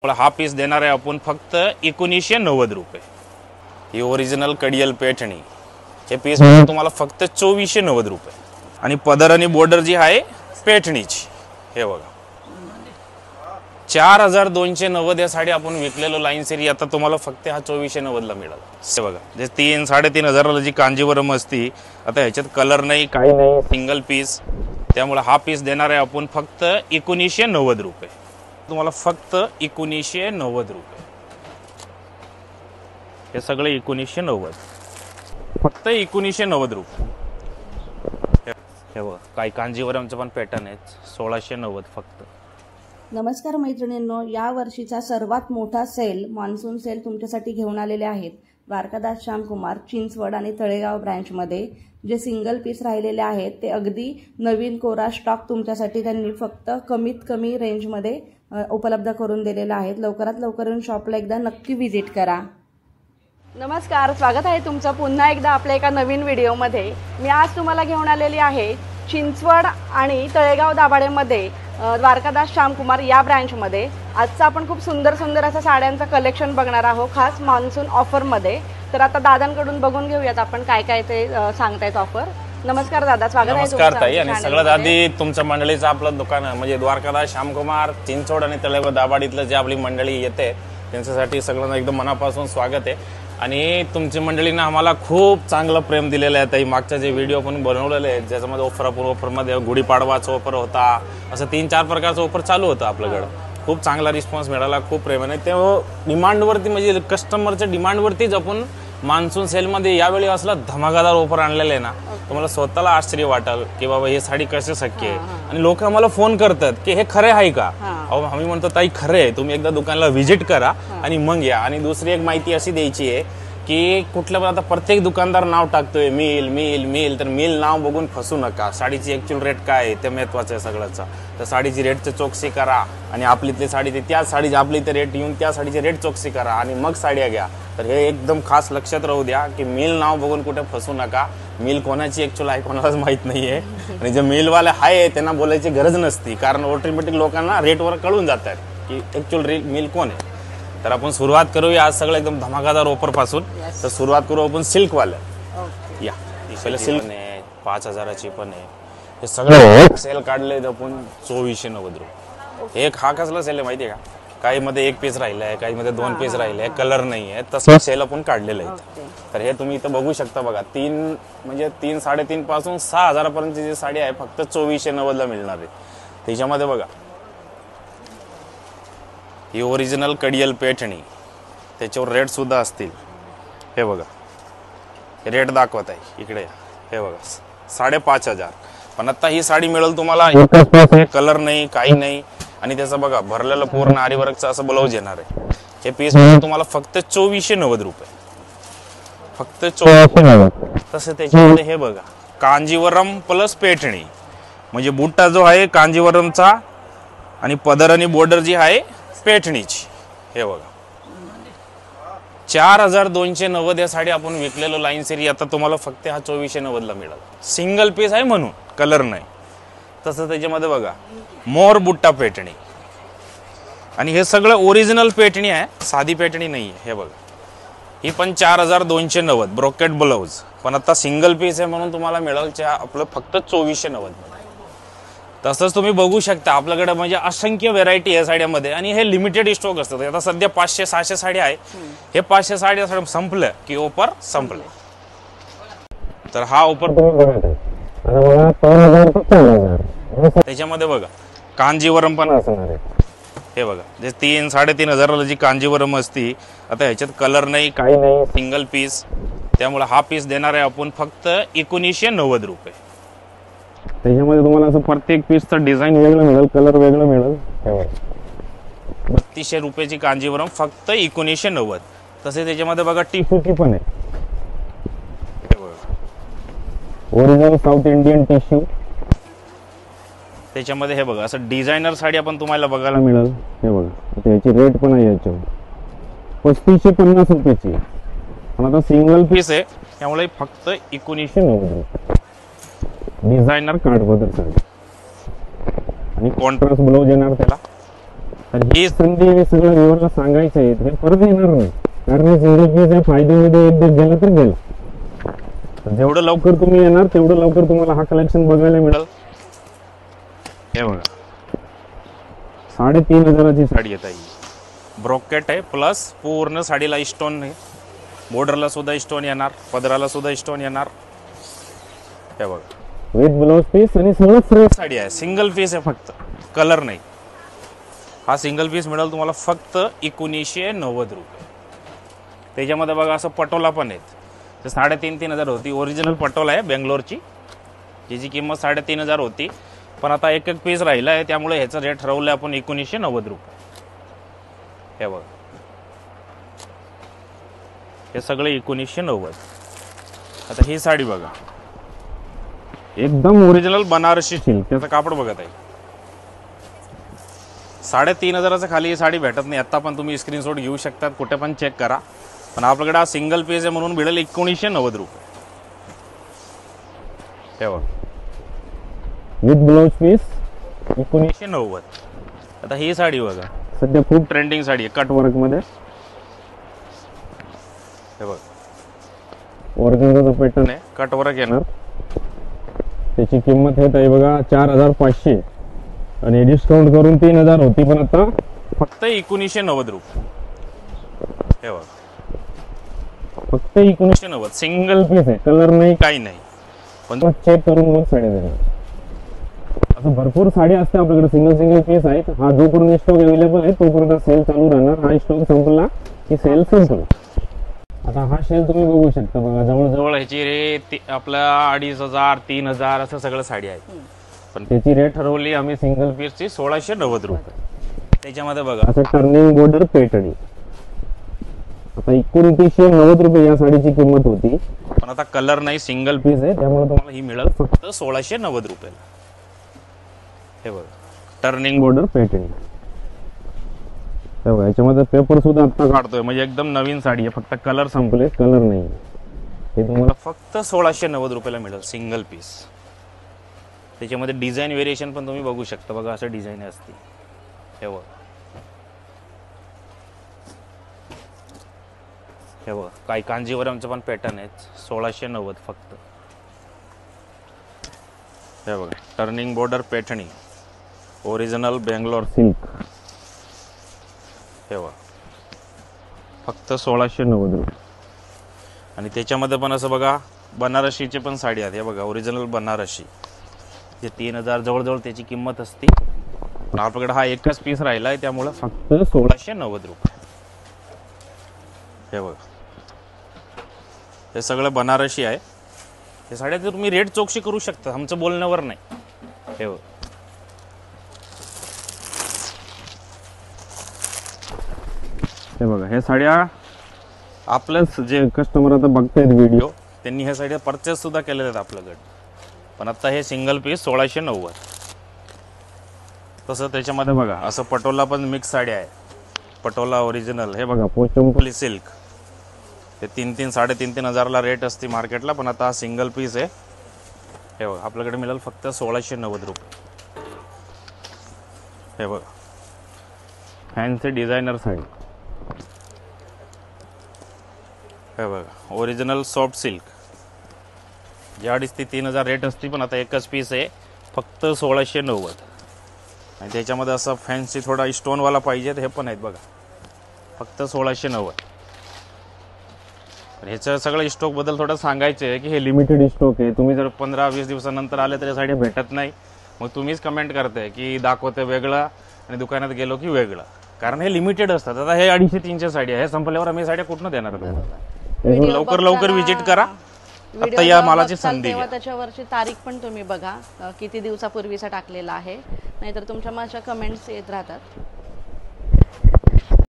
हा पीस देणार आहे आपण फक्त 1990 रुपये। ही ओरिजिनल कडियल पैठणी हे पीस तुम्हाला फक्त 2490 रुपये आणि पदर आणि बॉर्डर जी आहे पैठणीची हे बघा 4290 या साडी आपण विकलेलो लाईन सेरी आता तुम्हाला फक्त हा 2490 ला मिळाला। हे बघा जे 3-3.5 ला जी कांजीवरम असती आता ह्याच्यात कलर नाही काही नाही सिंगल पीस त्यामुळे हा पीस देणार आहे आपण फक्त 1990 रुपये तुम्हाला फक्त 1990 रुपये हे सगळे 1990 फक्त 1990 रुपये। हे बघा काही कांजीवरमचं पण पॅटर्न आहे 1690 फक्त। नमस्कार मैत्रिणींनो, या वर्षीचा सर्वात मोठा सेल मान्सून सेल तुमच्यासाठी घेऊन आलेले आहेत द्वारकादास श्यामकुमार चिंचवड आणि तळेगाव ब्रँचमध्ये। जे सिंगल पीस राहिलेले आहेत ते अगदी नवीन कोरा स्टॉक तुमच्यासाठी त्यांनी फक्त कमीत कमी रेंजमध्ये उपलब्ध करून दिलेला आहे। लवकरात लवकर येऊन शॉपला एकदा नक्की व्हिजिट करा। नमस्कार, स्वागत आहे तुमचं पुन्हा एकदा आपल्या एका नवीन व्हिडिओमध्ये। मी आज तुम्हाला घेऊन आलेली आहे चिंचवड आणि तळेगाव दाभाडेमध्ये द्वारकादास श्यामकुमार या ब्रँचमध्ये। आजचा आपण खूप सुंदर सुंदर असं साड्यांचं कलेक्शन बघणार आहोत खास मान्सून ऑफरमध्ये। तर आता दादांकडून बघून घेऊयात आपण काय काय ते सांगतायत ऑफर। नमस्कार दादा, स्वागत आहे तुमचं। नमस्कार ताई, आणि सगळ्यात आधी तुमच्या मंडळीचं आपलं दुकान म्हणजे द्वारकादास श्यामकुमार चिंचवड आणि तळेगाव दाभाडीतलं जे आपली मंडळी येते त्यांच्यासाठी सगळ्यांना एकदम मनापासून स्वागत आहे। आणि तुमची मंडळीने आम्हाला खूप चांगलं प्रेम दिलेलं आहे ताई। मागच्या जे व्हिडिओ पण बनवलेले आहेत ज्याच्यामध्ये ऑफरमध्ये गुढीपाडवाचा ऑफर होता, असं 3-4 प्रकारचं ऑफर चालू होतं आपल्याकडं। खूप चांगला रिस्पॉन्स मिळाला, खूप प्रेमाने ते डिमांडवरती म्हणजे कस्टमरच्या डिमांडवरतीच आपण मान्सून सेलमध्ये यावेळी असला धमाकादार ऑफर आणलेला आहे ना, तुम्हाला स्वतःला आश्चर्य वाटेल की बाबा हे साडी कसे शक्य आहे। आणि लोक आम्हाला फोन करतात की हे खरे आहे का? अहो आम्ही म्हणतो ताई खरे आहे, तुम्ही एकदा दुकानाला व्हिजिट करा आणि मग या। आणि दुसरी एक माहिती अशी द्यायची आहे की कुठल्या आता प्रत्येक दुकानदार नाव टाकतोय मिल मिल मिल, तर मिल नाव बघून फसू नका। साडीची ऍक्च्युअल रेट काय आहे ते महत्वाचं आहे सगळ्याचा। तर साडीची रेटची चौकशी करा आणि आपलीतली साडी ते त्या साडीची आपली ते रेट येऊन त्या साडीची रेट चौकशी करा आणि मग साड्या घ्या। तर हे एकदम खास लक्षात राहू द्या की मिल नाव बघून कुठे फसू नका। मिल कोणाची ऍक्च्युअल आहे कोणालाच माहित नाहीये आणि जे मिलवाले आहे त्यांना बोलायची गरज नसती, कारण ऑटोमॅटिक लोकांना रेटवर कळून जातात की ऍक्च्युअल मिल कोण आहे। तर आपण सुरुवात करूया आज सगळं एकदम धमाकादार ऑफर पासून। तर सुरुवात करू आपण सिल्क वाल्या। या पहिले सिल्क आहे 5000ची पण आहे। हे सगळं सेल काढले आपण 2490 रुपये। एक हा कसला सेल आहे माहिती आहे का? काही मध्ये एक पीस राहिलाय, काही मध्ये 2 पीस राहिले, कलर नाही आहे, तसं सेल आपण काढलेलं आहे। तर हे तुम्ही इथं बघू शकता बघा 3-3.5 पासून 6000 पर्यंतची जी साडी आहे फक्त 2490 ला मिळणार आहे। त्याच्यामध्ये बघा ही ओरिजिनल कडियल पैठणी, त्याच्यावर रेट सुद्धा असतील। हे बघा रेट दाखवत आहे इकडे, हे बघा 5500। पण आता ही साडी मिळेल तुम्हाला कलर नाही काही नाही आणि त्याचं बघा भरलेलं पूर्ण आरीवर्कचं असं ब्लाउज येणार आहे। हे पीस तुम्हाला फक्त 2490 रुपये फक्त 2490। तसं त्याच्यामध्ये हे बघा कांजीवरम प्लस पैठणी म्हणजे बुट्टा जो आहे कांजीवरमचा आणि पदर आणि बॉर्डर जी आहे पैठणीची। हे बघा 4290 या साडी आपण विकलेलो लाईन सेरी आता तुम्हाला फक्त हा 2490 ला मिळाला। सिंगल पीस आहे म्हणून कलर नाही। तसं त्याच्यामध्ये बघा मोर बुट्टा पैठणी आणि हे सगळं ओरिजिनल पैठणी आहे, साधी पैठणी नाही आहे। हे बघा ही पण 4290 ब्रोकेट ब्लाउज, पण आता सिंगल पीस आहे म्हणून तुम्हाला मिळेल आपलं फक्त 2490। तसंच तुम्ही बघू शकता आपल्याकडे म्हणजे असंख्य व्हेरायटी आहे साड्यामध्ये आणि हे लिमिटेड स्टॉक असतात। आता सध्या 500-600 साड्या आहे, हे 500 साड्या संपलं की ऑफर संपले। तर हा ऑफर तुम्ही बघत आहे त्याच्यामध्ये बघा कांजीवरम पण असणार आहे। हे बघा जे 3-3.5 ला जी कांजीवरम असती आता ह्याच्यात कलर नाही काही नाही सिंगल पीस त्यामुळे हा पीस देणार आहे आपण फक्त 1990 रुपये। त्याच्यामध्ये तुम्हाला असं प्रत्येक पीसचं डिझाईन वेगळं मिळेल, कलर वेगळं मिळेल। 3200 रुपयाची कांजीवरम फक्त 1990। तसे त्याच्यामध्ये बघा टिश्यूची पण आहे, ओरिजिनल साऊथ इंडियन टिश्यू। त्याच्यामध्ये हे बघा असं डिझायनर साडी आपण तुम्हाला बघायला मिळेल। हे बघा त्याची रेट पण आहे याच्यावर 3550 रुपयाची, पण आता सिंगल पीस आहे त्यामुळे फक्त 1990 रुपये। डिझायनर कार्ड बदल साडी आणि कॉन्ट्रास्ट ब्लाउज येणार त्याला। तर ही संधी सगळं व्ह्यूअरला सांगायचं आहे, हे परत येणार नाही, कारण सिंगल पीस हे फायद्यामध्ये एकदा गेला तर गेला. जेवढं लवकर तुम्ही येणार तेवढं लवकर तुम्हाला हा कलेक्शन बघायला मिळेल. हे बघा 3,500ची साडी येत आहे, ब्रोकेट आहे, प्लस पूर्ण साडीला स्टोन आहे, बॉर्डरला सुद्धा स्टोन येणार, पदराला सुद्धा स्टोन येणार. हे बघा विथ ब्लाउज पीस आणि सगळं फ्रेश साडी आहे, सिंगल पीस आहे, फक्त कलर नाही. हा सिंगल पीस मिळेल तुम्हाला फक्त 1990 रुपये. त्याच्यामध्ये बघा असं पटोला पण आहेत, ते 3,500 होती, ओरिजिनल पटोला आहे बेंगलोरची, ज्याची किंमत 3,500 होती, पण आता एक पीस राहिला आहे, त्यामुळे ह्याचा रेट ठरवलं आपण 1990 रुपये. हे बघा हे सगळे 1990. आता ही साडी बघा, एकदम ओरिजिनल बनारसी सिल्क, त्याचं कापड बघत आहे. 3,500च्या खाली ही साडी भेटत नाही. आता पण तुम्ही स्क्रीनशॉट घेऊ शकतात, कुठे पण चेक करा, पण आपल्याकडे हा सिंगल पीस आहे म्हणून मिळेल 1990 रुपये. हे बघा विथ ब्लाउज पीस 1990. आता ही साडी बघा, सध्या खूप ट्रेंडिंग साडी आहे, कट वर्क मध्ये. हे बघा ऑर्गेन्झाचा पॅटर्न आहे, कट वर्क येणार. त्याची किंमत येत आहे बघा 4,500 आणि डिस्काउंट करून 3,000 होती, पण आता फक्त 1990 रुपये. हे बघा फक्त 1990, सिंगल पीस आहे, कलर नाही काही नाही, पण चेक करून मग साडी देणार. असं भरपूर साडी असते आपल्याकडे, सिंगल पीस आहेत. हा जोपर्यंत स्टॉक अवेलेबल आहे तोपर्यंत सेल चालू राहणार, हा स्टॉक संपला की सेल संपला. आता हा सेल तुम्ही बघू शकता बघा, जवळजवळ ह्याची रेट आपला 2,500 3,000 असं सगळं साडी आहे, पण त्याची रेट ठरवली आम्ही सिंगल पीसची 1,690 रुपये. त्याच्यामध्ये बघा असं टर्निंग बॉर्डर पेटणी, आता 2,990 रुपये या साडीची किंमत होती, पण आता कलर नाही, सिंगल पीस आहे, त्यामुळे तुम्हाला ही मिळेल फक्त 1,690 रुपये. हे बघा टर्निंग बॉर्डर पेटणी. हे बघा याच्यामध्ये पेपर सुद्धा आता काढतोय, म्हणजे एकदम नवीन साडी आहे, फक्त कलर संपले, कलर नाही. हे तुम्हाला फक्त 1,690 रुपयाला मिळेल सिंगल पीस. त्याच्यामध्ये डिझाईन व्हेरिएशन पण तुम्ही बघू शकता, बघा असं डिझाईन असते. हे बघा हे बघा काही कांजीवरमचं पण पॅटर्न आहेत, 1,690 फक्त. हे बघा turning border Paithani, original Bangalore silk. हे बघा फक्त 1,690 रुपये. आणि त्याच्यामध्ये पण असं बघा बनारसीचे पण साडी आहेत. हे बघा ओरिजिनल बनारसी, जे 3,000 जवळजवळ त्याची किंमत असते, पण आपल्याकडे हा एकच पीस राहिला आहे, त्यामुळे फक्त 1,690 रुपये. हे बघा हे सगळं बनारसी आहे. हे साड्या तुम्ही रेट चौकशी करू शकता, आमचं बोलण्यावर नाही. हे बघा हे बघा हे साड्या आपल्याच जे कस्टमर आता बघतायत व्हिडिओ, त्यांनी ह्या साड्या परचेस सुद्धा केलेल्या आहेत आपल्याकडे, पण आता हे सिंगल पीस 1,690. तसं त्याच्यामध्ये बघा असं पटोला पण मिक्स साडी आहे, पटोला ओरिजिनल. हे बघा पोचंपली सिल्क, हे 3,000-3,500 रेट असते मार्केटला, पण आता हा सिंगल पीस आहे. हे बघा आपल्याकडे मिळेल फक्त 1,690 रुपये. हे बघा फॅन्सी डिझायनर साडी. हे बघा ओरिजिनल सॉफ्ट सिल्क, जी 2,500-3,000 रेट असते, पण आता एकच पीस आहे फक्त 1,690. आणि त्याच्यामध्ये असं फॅन्सी थोडा स्टोनवाला पाहिजे तर हे पण आहेत बघा, फक्त 1,690. ह्याचं सगळं स्टॉक बद्दल थोडं सांगायचं आहे की हे लिमिटेड स्टॉक आहे. तुम्ही जर 15-20 दिवसानंतर आले तर साड्या भेटत नाही, मग तुम्हीच कमेंट करताय की दाखवते वेगळं आणि दुकानात गेलो की वेगळं, कारण हे लिमिटेड असतात. आता हे 250-300 साडी आहे, संपल्यावर आम्ही साड्या कुठनं देणार? लवकर व्हिजिट करा. आता या मालाची संधी तेव्हा त्याच्यावरची तारीख पण तुम्ही बघा, किती दिवसापूर्वीचा टाकलेला आहे, नाहीतर तुमच्या माझ्या कमेंट्स येत राहतात.